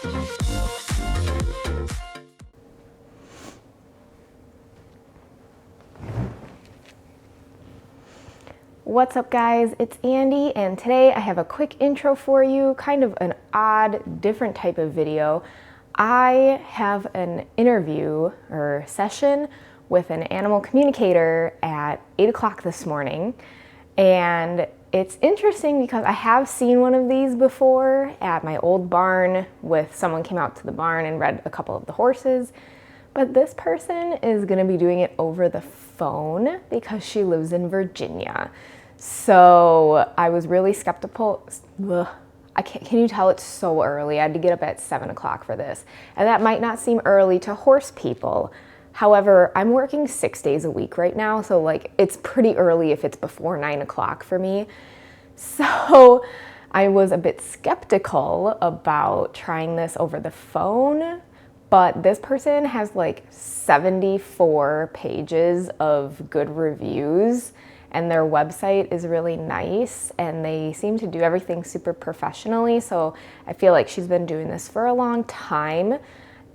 What's up guys, it's Andy, and today I have a quick intro for you, kind of an odd, different type of video. I have an interview or session with an animal communicator at 8 o'clock this morning, and it's interesting because I have seen one of these before at my old barn with someone came out to the barn and read a couple of the horses, but this person is going to be doing it over the phone because she lives in Virginia. So I was really skeptical. Can you tell it's so early? I had to get up at 7 o'clock for this. And that might not seem early to horse people. However, I'm working 6 days a week right now. So like it's pretty early if it's before 9 o'clock for me. So I was a bit skeptical about trying this over the phone. But this person has like 74 pages of good reviews. And their website is really nice, and they seem to do everything super professionally. So I feel like she's been doing this for a long time.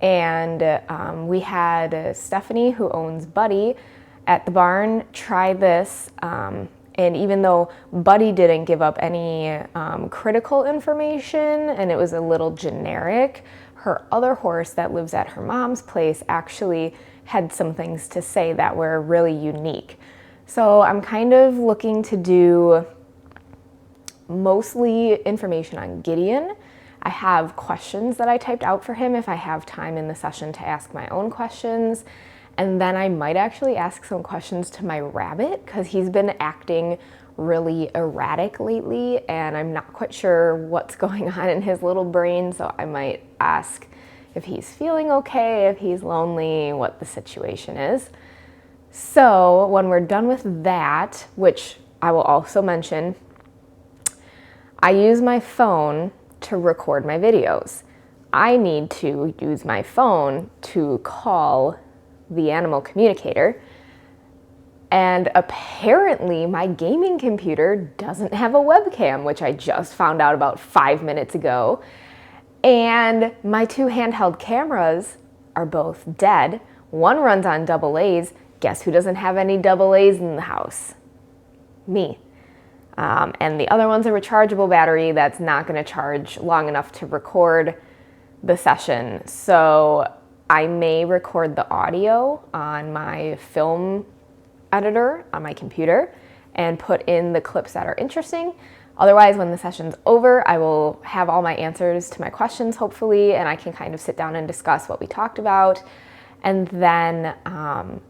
And we had Stephanie, who owns Buddy, at the barn try this. And even though Buddy didn't give up any critical information and it was a little generic, her other horse that lives at her mom's place actually had some things to say that were really unique. So I'm kind of looking to do mostly information on Gideon. I have questions that I typed out for him if I have time in the session to ask my own questions. And then I might actually ask some questions to my rabbit because he's been acting really erratic lately and I'm not quite sure what's going on in his little brain. So I might ask if he's feeling okay, if he's lonely, what the situation is. So when we're done with that, which I will also mention, I use my phone to record my videos. I need to use my phone to call the animal communicator. And apparently my gaming computer doesn't have a webcam, which I just found out about 5 minutes ago. And my two handheld cameras are both dead. One runs on AA's. Guess who doesn't have any AA's in the house? Me. And the other one's a rechargeable battery that's not going to charge long enough to record the session. So I may record the audio on my film editor on my computer and put in the clips that are interesting. Otherwise, when the session's over, I will have all my answers to my questions, hopefully, and I can kind of sit down and discuss what we talked about. And then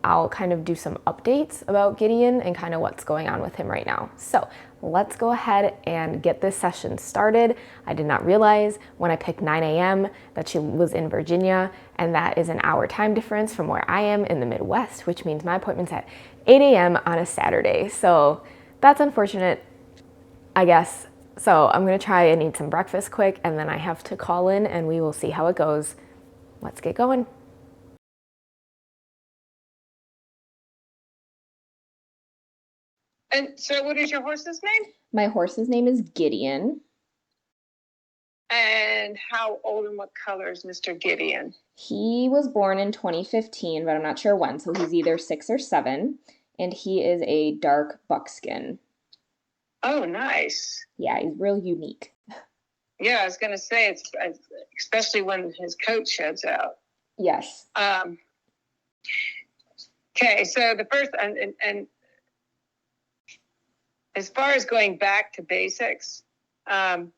I'll kind of do some updates about Gideon and kind of what's going on with him right now. So let's go ahead and get this session started. I did not realize when I picked 9 a.m. that she was in Virginia, and that is an hour time difference from where I am in the Midwest, which means my appointment's at 8 a.m. on a Saturday. So that's unfortunate, I guess. So I'm gonna try and eat some breakfast quick, and then I have to call in and we will see how it goes. Let's get going. And so what is your horse's name? My horse's name is Gideon. And how old and what color is Mr. Gideon? He was born in 2015, but I'm not sure when, so he's either 6 or 7, and he is a dark buckskin. Oh, nice. Yeah, he's real unique. Yeah, I was going to say, it's especially when his coat sheds out. Yes. Okay, so the first, and as far as going back to basics, and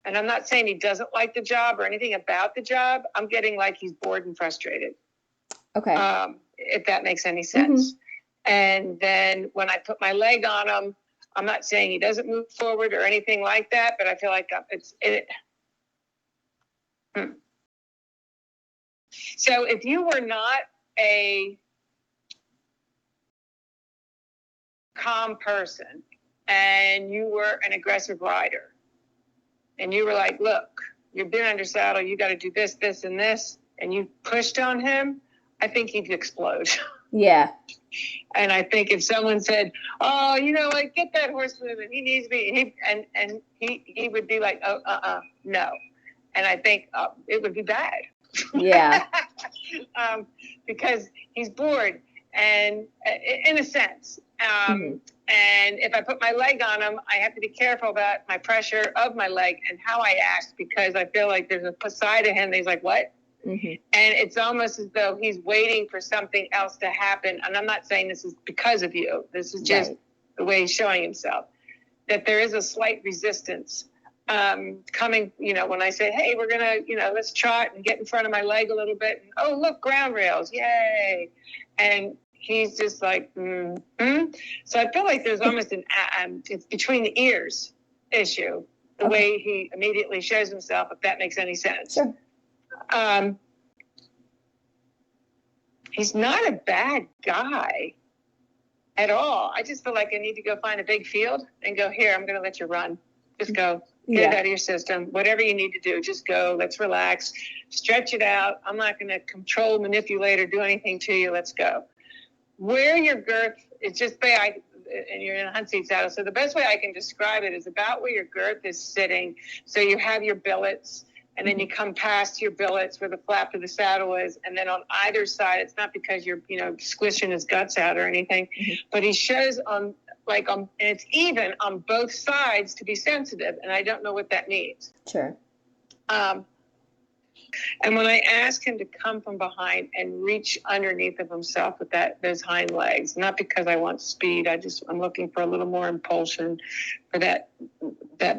I'm not saying he doesn't like the job or anything about the job. I'm getting like he's bored and frustrated. Okay. If that makes any sense. Mm-hmm. And then when I put my leg on him, I'm not saying he doesn't move forward or anything like that, but I feel like So if you were not a calm person and you were an aggressive rider and you were like, look, you've been under saddle, you got to do this, this, and this, and you pushed on him, I think he'd explode. Yeah. And I think if someone said, oh, you know, like, get that horse moving, he needs to be, he would be like, no. And I think it would be bad. Yeah. Because he's bored, and in a sense. And if I put my leg on him, I have to be careful about my pressure of my leg and how I act, because I feel like there's a side of him that he's like, what? And it's almost as though he's waiting for something else to happen. And I'm not saying this is because of you. This is just the way he's showing himself. That there is a slight resistance coming, when I say, hey, we're going to, let's trot and get in front of my leg a little bit. And, oh, look, ground rails. Yay. And he's just like, So I feel like there's almost it's between the ears issue, the way he immediately shows himself, if that makes any sense. Sure. He's not a bad guy at all. I just feel like I need to go find a big field and go, here, I'm going to let you run. Just go. Get it out of your system. Whatever you need to do, just go. Let's relax. Stretch it out. I'm not going to control, manipulate, or do anything to you. Let's go. Where your girth, it's just and you're in a hunt seat saddle. So the best way I can describe it is about where your girth is sitting. So you have your billets, and then you come past your billets where the flap of the saddle is. And then on either side, it's not because you're, squishing his guts out or anything, but he shows and it's even on both sides to be sensitive. And I don't know what that means. Sure. And when I ask him to come from behind and reach underneath of himself with those hind legs, not because I want speed, I'm looking for a little more impulsion for that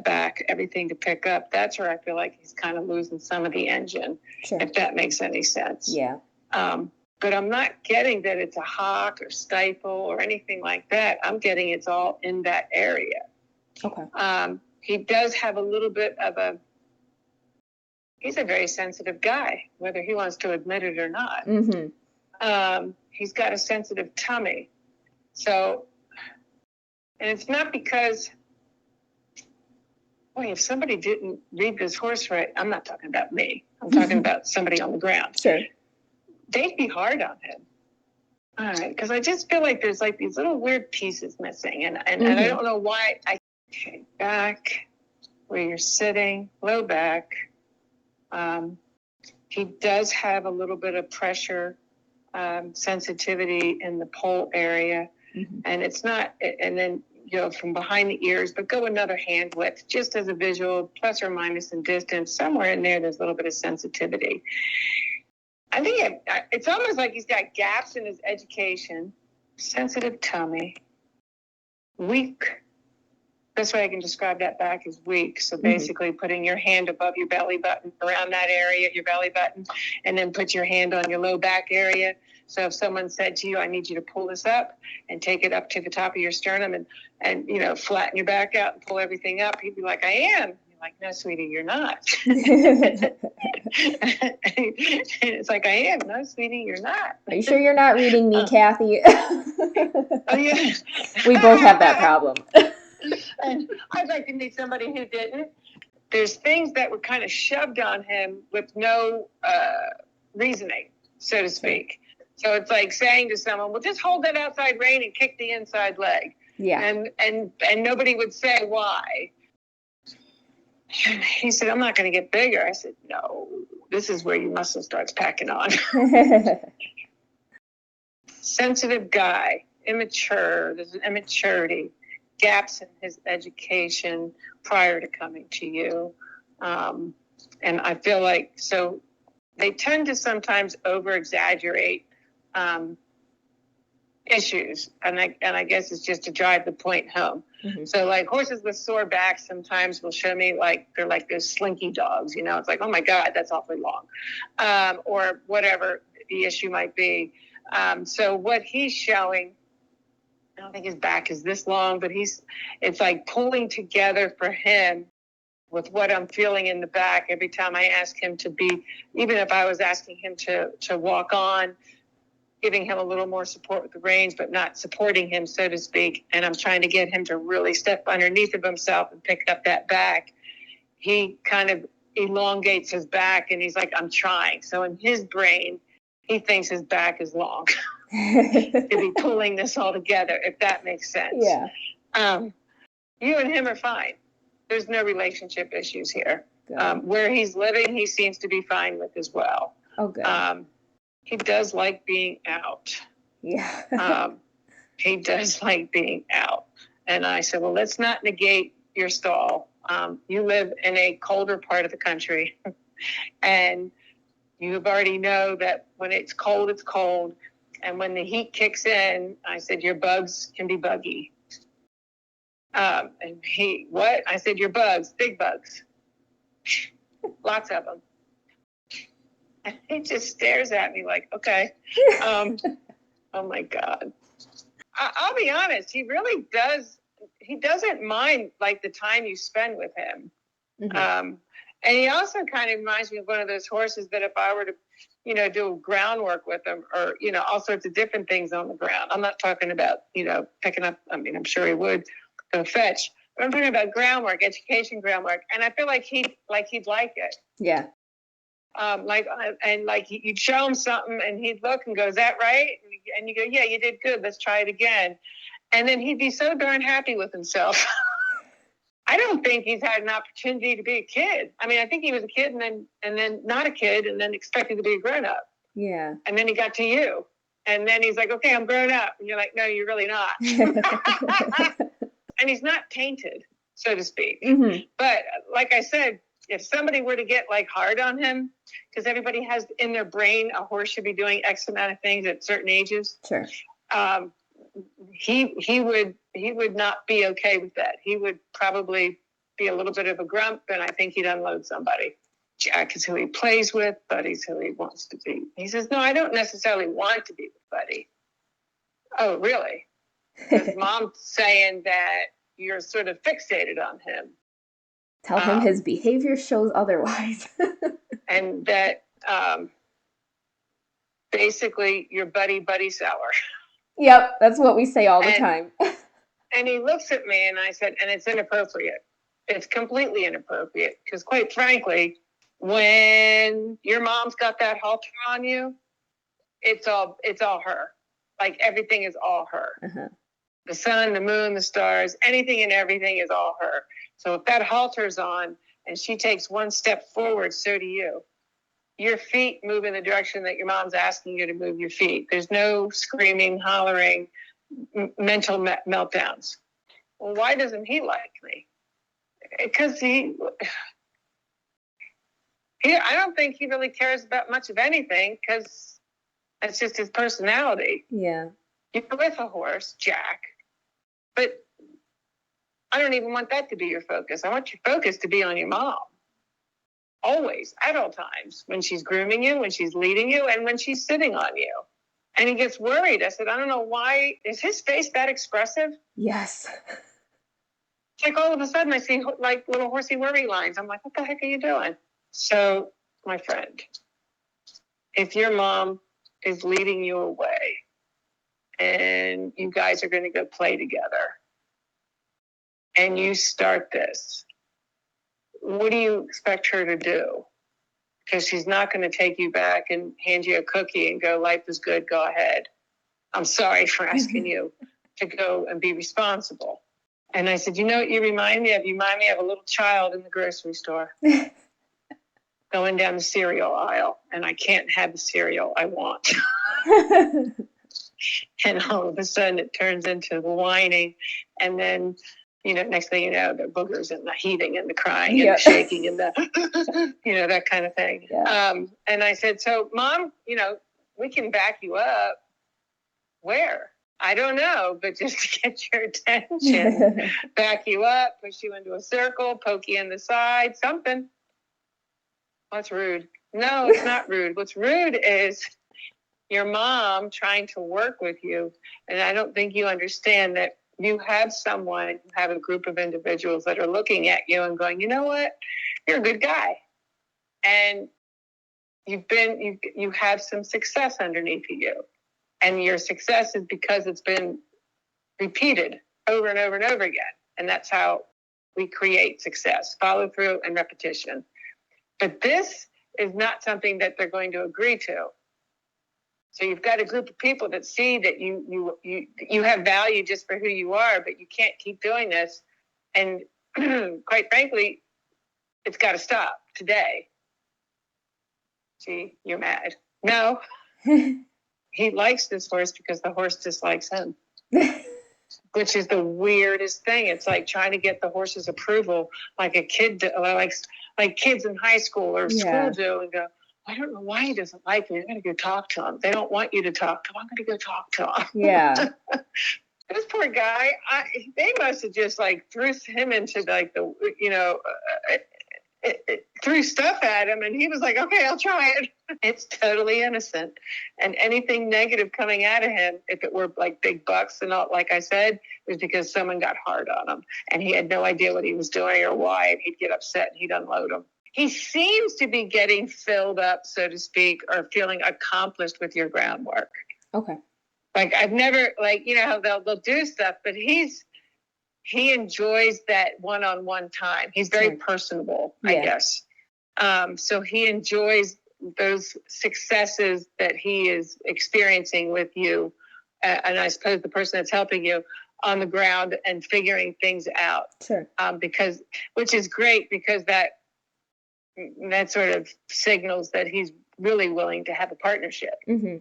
back, everything to pick up. That's where I feel like he's kind of losing some of the engine, if that makes any sense. Yeah. But I'm not getting that it's a hock or stifle or anything like that. I'm getting it's all in that area. Okay. He does have a little bit of he's a very sensitive guy, whether he wants to admit it or not. He's got a sensitive tummy. So, and it's not because, if somebody didn't read this horse right, I'm not talking about me. I'm talking about somebody on the ground. Sure. They'd be hard on him. All right, because I just feel like there's like these little weird pieces missing. And I don't know why. Back, where you're sitting, low back. He does have a little bit of pressure sensitivity in the pole area, and it's not, and then, from behind the ears, but go another hand width, just as a visual, plus or minus in distance, somewhere in there's a little bit of sensitivity. I think it's almost like he's got gaps in his education, sensitive tummy, weak. Best way I can describe that back is weak. So basically putting your hand above your belly button, around that area, your belly button, and then put your hand on your low back area. So if someone said to you, I need you to pull this up and take it up to the top of your sternum and flatten your back out and pull everything up, he'd be like, I am. You're like, no, sweetie, you're not. It's like, I am. No, sweetie, you're not. Are you sure you're not reading me, Kathy? Oh, yeah. We both have that problem. And I'd like to meet somebody who didn't. There's things that were kind of shoved on him with no reasoning, so to speak. So it's like saying to someone, well, just hold that outside rein and kick the inside leg. Yeah. And nobody would say why. And he said, I'm not going to get bigger. I said, no, this is where your muscle starts packing on. Sensitive guy, immature, there's an immaturity. Gaps in his education prior to coming to you. And I feel like, so they tend to sometimes over-exaggerate issues. And I guess it's just to drive the point home. So like horses with sore backs sometimes will show me like, they're like those slinky dogs, it's like, oh my God, that's awfully long. Or whatever the issue might be. So what he's showing, I don't think his back is this long, but it's like pulling together for him with what I'm feeling in the back every time I ask him to be, even if I was asking him to walk on, giving him a little more support with the reins, but not supporting him, so to speak. And I'm trying to get him to really step underneath of himself and pick up that back. He kind of elongates his back and he's like, I'm trying. So in his brain, he thinks his back is long. To be pulling this all together, if that makes sense. Yeah. You and him are fine. There's no relationship issues here. Good. Where he's living, he seems to be fine with as well. Oh, good. He does like being out. Yeah. He does like being out. And I said, well, let's not negate your stall. You live in a colder part of the country, and you already know that when it's cold, it's cold. And when the heat kicks in, I said, your bugs can be buggy. And he, what? I said, your bugs, big bugs. Lots of them. And he just stares at me like, okay. Oh my God. I'll be honest, he really does. He doesn't mind like the time you spend with him. Mm-hmm. And he also kind of reminds me of one of those horses that if I were to, do groundwork with him or, all sorts of different things on the ground. I'm not talking about, picking up, I'm sure he would go fetch, but I'm talking about groundwork, education groundwork. And I feel like he'd like it. Yeah. You'd show him something and he'd look and go, is that right? And you go, yeah, you did good. Let's try it again. And then he'd be so darn happy with himself. I don't think he's had an opportunity to be a kid. I mean, I think he was a kid and then not a kid and then expected to be a grown up. Yeah. And then he got to you. And then he's like, okay, I'm grown up. And you're like, no, you're really not. And he's not tainted, so to speak. Mm-hmm. But like I said, if somebody were to get like hard on him, because everybody has in their brain a horse should be doing X amount of things at certain ages. Sure. He would not be okay with that. He would probably be a little bit of a grump, and I think he'd unload somebody. Jack is who he plays with. Buddy's who he wants to be. He says, no, I don't necessarily want to be with Buddy. Oh, really? Because Mom's saying that you're sort of fixated on him. Tell him his behavior shows otherwise. And that basically you're buddy sour. Yep, that's what we say all the time. And he looks at me and I said, and it's inappropriate. It's completely inappropriate. Because quite frankly, when your mom's got that halter on you, it's all her. Like everything is all her. Uh-huh. The sun, the moon, the stars, anything and everything is all her. So if that halter's on and she takes one step forward, so do you. Your feet move in the direction that your mom's asking you to move your feet. There's no screaming, hollering, mental meltdowns. Well, why doesn't he like me? Because I don't think he really cares about much of anything because that's just his personality. Yeah. You're with a horse, Jack, but I don't even want that to be your focus. I want your focus to be on your mom. Always, at all times, when she's grooming you, when she's leading you, and when she's sitting on you. And he gets worried. I said, I don't know why. Is his face that expressive? Yes. It's like all of a sudden I see like little horsey worry lines. I'm like, what the heck are you doing? So, my friend, if your mom is leading you away and you guys are going to go play together and you start this, what do you expect her to do? Because she's not going to take you back and hand you a cookie and go, life is good, go ahead. I'm sorry for asking you to go and be responsible. And I said, you know what you remind me of? You remind me of a little child in the grocery store going down the cereal aisle, and I can't have the cereal I want. And all of a sudden it turns into the whining, and then next thing you know, the boogers and the heaving and the crying and the shaking and the, that kind of thing. Yeah. And I said, so Mom, we can back you up. Where? I don't know, but just to get your attention, back you up, push you into a circle, poke you in the side, something. That's rude. No, it's not rude. What's rude is your mom trying to work with you. And I don't think you understand that you have a group of individuals that are looking at you and going, you know what? You're a good guy. And you have some success underneath of you. And your success is because it's been repeated over and over and over again. And that's how we create success, follow through and repetition. But this is not something that they're going to agree to. So you've got a group of people that see that you have value just for who you are, but you can't keep doing this. And quite frankly, it's got to stop today. See, you're mad. No, he likes this horse because the horse dislikes him. Which is the weirdest thing. It's like trying to get the horse's approval, like a kid, like kids in high school or school do, and go, I don't know why he doesn't like me. I'm going to go talk to him. They don't want you to talk to him. I'm going to go talk to him. Yeah. This poor guy, they must have just like threw him into like the, threw stuff at him, and he was like, okay, I'll try it. It's totally innocent. And anything negative coming out of him, if it were like big bucks and all, like I said, was because someone got hard on him and he had no idea what he was doing or why, and he'd get upset and he'd unload him. He seems to be getting filled up, so to speak, or feeling accomplished with your groundwork. Okay. Like I've never, like, how they'll do stuff, but he enjoys that one-on-one time. He's very personable, I guess. So he enjoys those successes that he is experiencing with you. And I suppose the person that's helping you on the ground and figuring things out. Sure. Which is great because that sort of signals that he's really willing to have a partnership. Mm-hmm.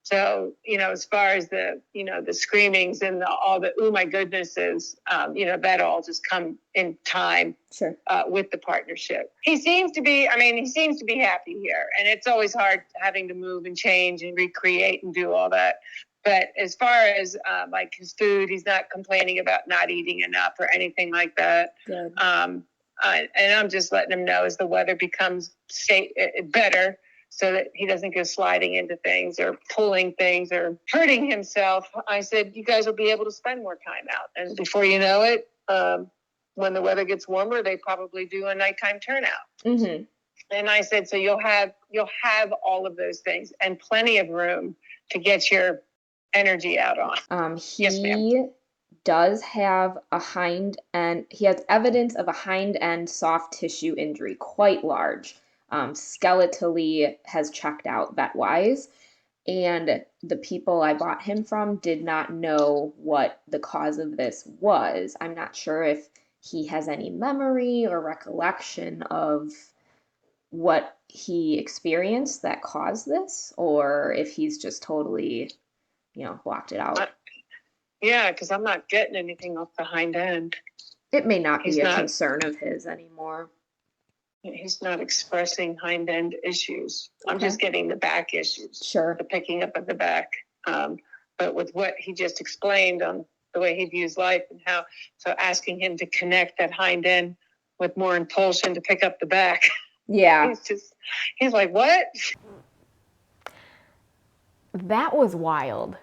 So, as far as the screamings and all the, oh my goodnesses, that all just come in time. Sure. With the partnership. He seems to be happy here. And it's always hard having to move and change and recreate and do all that. But as far as like his food, he's not complaining about not eating enough or anything like that. Good. And I'm just letting him know as the weather becomes better, so that he doesn't go sliding into things or pulling things or hurting himself. I said, you guys will be able to spend more time out. And before you know it, when the weather gets warmer, they probably do a nighttime turnout. Mm-hmm. And I said, so you'll have all of those things and plenty of room to get your energy out on. Yes, ma'am. He does have he has evidence of a hind end soft tissue injury, quite large. Skeletally has checked out vet-wise, and the people I bought him from did not know what the cause of this was. I'm not sure if he has any memory or recollection of what he experienced that caused this, or if he's just totally, blocked it out. Yeah, because I'm not getting anything off the hind end. It may not be a concern of his anymore. He's not expressing hind end issues. Okay. I'm just getting the back issues. Sure. The picking up of the back. But with what he just explained on the way he views life and how, so asking him to connect that hind end with more impulsion to pick up the back. Yeah. He's like, what? That was wild.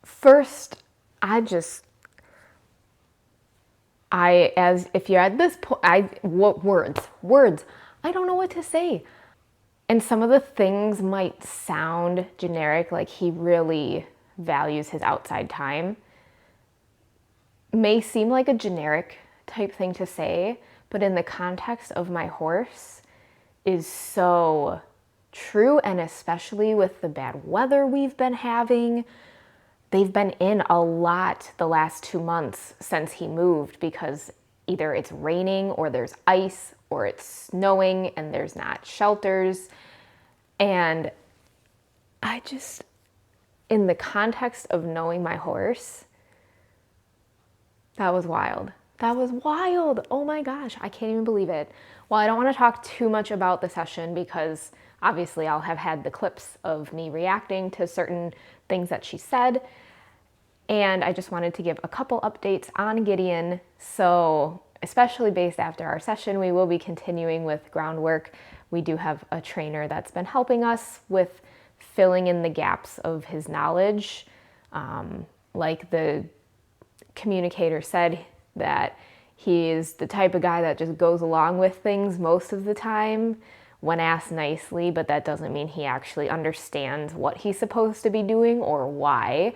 First, if you're at this point, what words, I don't know what to say. And some of the things might sound generic, like he really values his outside time. May seem like a generic type thing to say, but in the context of my horse is so true, and especially with the bad weather we've been having. They've been in a lot the last 2 months since he moved because either it's raining or there's ice or it's snowing and there's not shelters. And in the context of knowing my horse, that was wild. That was wild. Oh my gosh, I can't even believe it. Well, I don't want to talk too much about the session because obviously I'll have had the clips of me reacting to certain things that she said. And I just wanted to give a couple updates on Gideon. So, especially based after our session, we will be continuing with groundwork. We do have a trainer that's been helping us with filling in the gaps of his knowledge. Like the communicator said, that he is the type of guy that just goes along with things most of the time when asked nicely, but that doesn't mean he actually understands what he's supposed to be doing or why.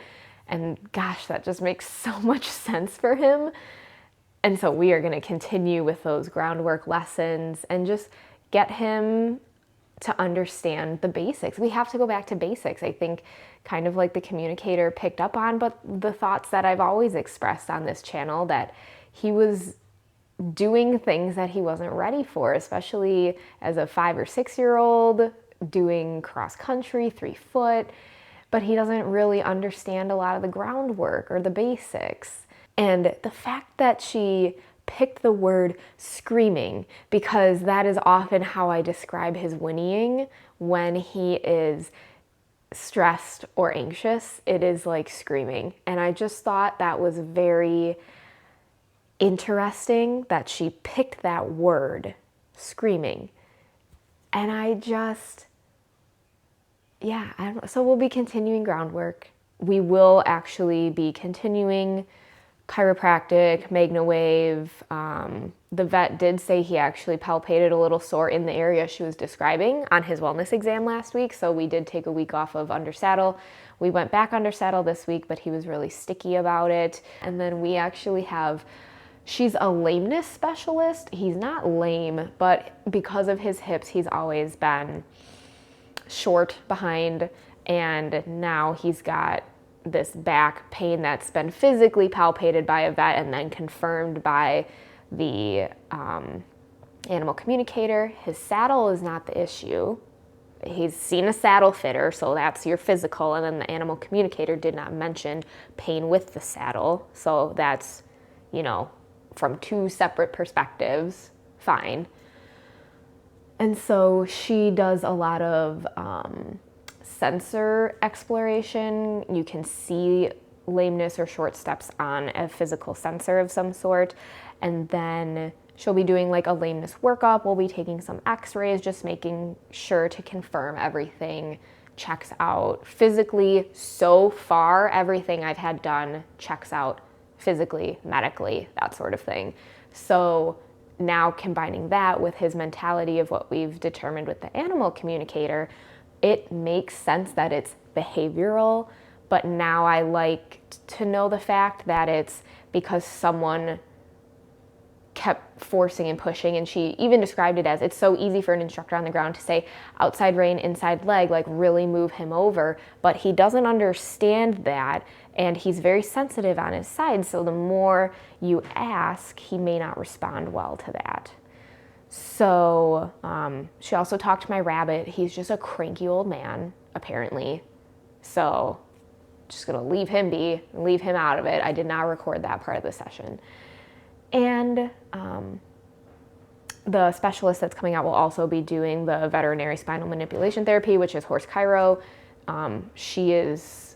And gosh, that just makes so much sense for him. And so we are going to continue with those groundwork lessons and just get him to understand the basics. We have to go back to basics. I think kind of like the communicator picked up on, but the thoughts that I've always expressed on this channel, that he was doing things that he wasn't ready for, especially as a 5 or 6-year-old doing cross country, 3 foot, but he doesn't really understand a lot of the groundwork or the basics. And the fact that she picked the word screaming, because that is often how I describe his whinnying when he is stressed or anxious. It is like screaming. And I just thought that was very interesting that she picked that word, screaming. And I just, yeah, I don't know. So we'll be continuing groundwork. We will actually be continuing chiropractic, MagnaWave. The vet did say he actually palpated a little sore in the area she was describing on his wellness exam last week. So we did take a week off of under saddle. We went back under saddle this week, but he was really sticky about it. And then we actually have, she's a lameness specialist. He's not lame, but because of his hips, he's always been short behind. And now he's got this back pain that's been physically palpated by a vet and then confirmed by the animal communicator. His saddle is not the issue. He's seen a saddle fitter, so that's your physical, and then the animal communicator did not mention pain with the saddle, so that's, you know, from 2 separate perspectives, fine. And so she does a lot of sensor exploration. You can see lameness or short steps on a physical sensor of some sort. And then she'll be doing like a lameness workup. We'll be taking some x-rays, just making sure to confirm everything checks out physically. So far, everything I've had done checks out physically, medically, that sort of thing. So now combining that with his mentality of what we've determined with the animal communicator, it makes sense that it's behavioral, but now I like to know the fact that it's because someone kept forcing and pushing, and she even described it as, it's so easy for an instructor on the ground to say outside rein, inside leg, like really move him over, but he doesn't understand that, and he's very sensitive on his side, so the more you ask, he may not respond well to that. So she also talked to my rabbit. He's just a cranky old man, apparently. So just gonna leave him be, leave him out of it. I did not record that part of the session. And the specialist that's coming out will also be doing the veterinary spinal manipulation therapy, which is horse chiro. She is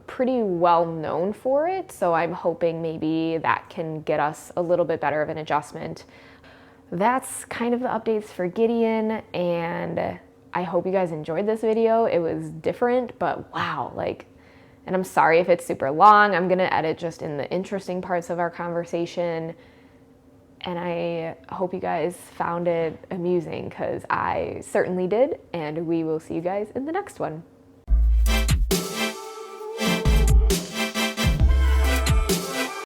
pretty well known for it, so I'm hoping maybe that can get us a little bit better of an adjustment. That's kind of the updates for Gideon, and I hope you guys enjoyed this video. It was different, but wow, like, and I'm sorry if it's super long. I'm gonna edit just in the interesting parts of our conversation, and I hope you guys found it amusing, because I certainly did, and we will see you guys in the next one.